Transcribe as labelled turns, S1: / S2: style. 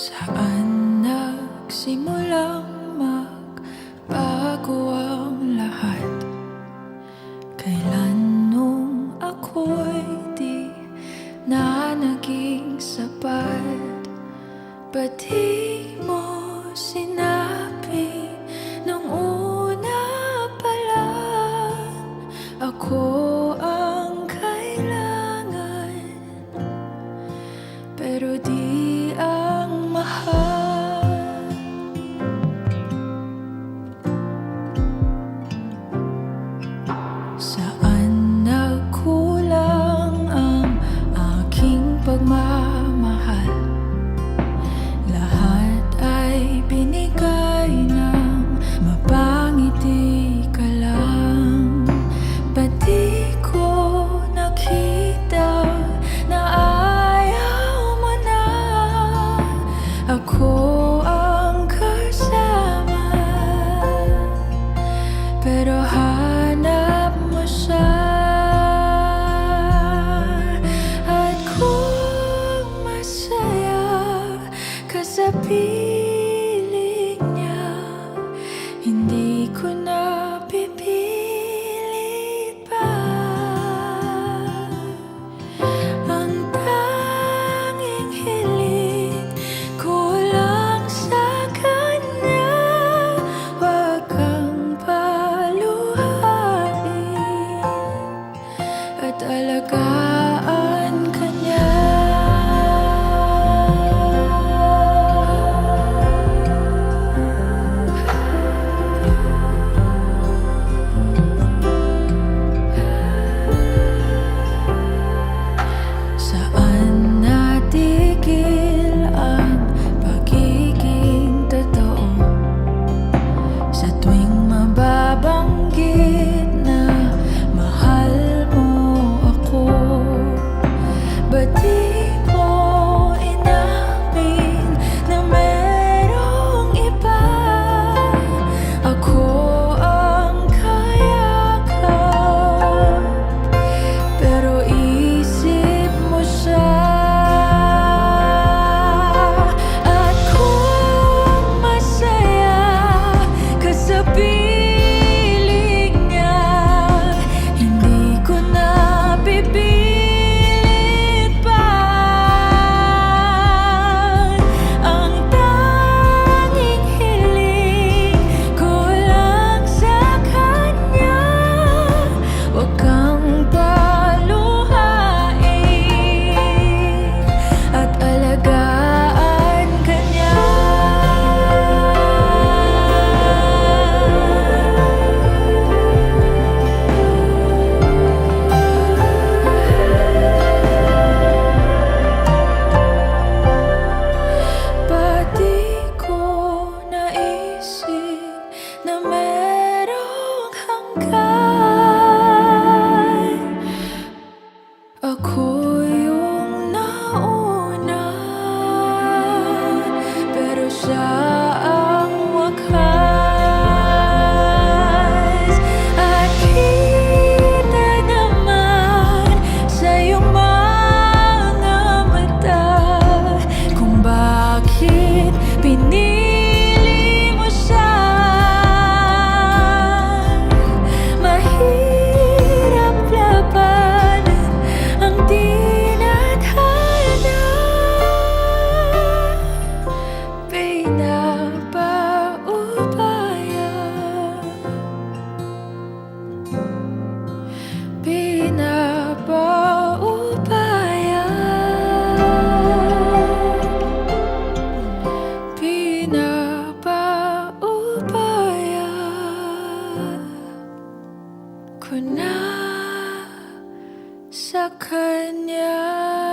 S1: Saan nagsimulang magbago ang lahat? Kailan nung ako'y di na naging sapat? Ba't di mo sinabi nung una pa lang ako ang kailangan, pero di ang mahal? Saan nagkulang ang aking pagmamahal? Lahat ay binigay ng mapangiti ka lang. Ba't di ko nakita na ayaw mo na ako ang kasama? Pero hanap mo siya, at kung masaya ka sa piling niya, hindi ko na pipilit pa. Ang tanging hiling ko lang sa kanya, wag kang paluhain at alagaan ka niya. Saan natigil ang pagiging totoo? Sa tuwing mababanggit na mahal mo ako, ba't di mo inamin na merong iba? Ako ang kayakap, pero isip mo siya. At kung masaya ka sa piling niya, hindi ko na pipilit pa. Ang tanging hiling ko lang sa kanya, wag kang paluhain at alagaan ka niya. Ba't di ko naisip na merong hanggan? Ako yung nauna, pero siya ang wakas. At kita naman sa iyong mga mata kung bakit pinili mo siya. Mahirap labanan ang tinadhana, pinapaubaya, pinapaubaya, pinapaubaya ko na sa kanya.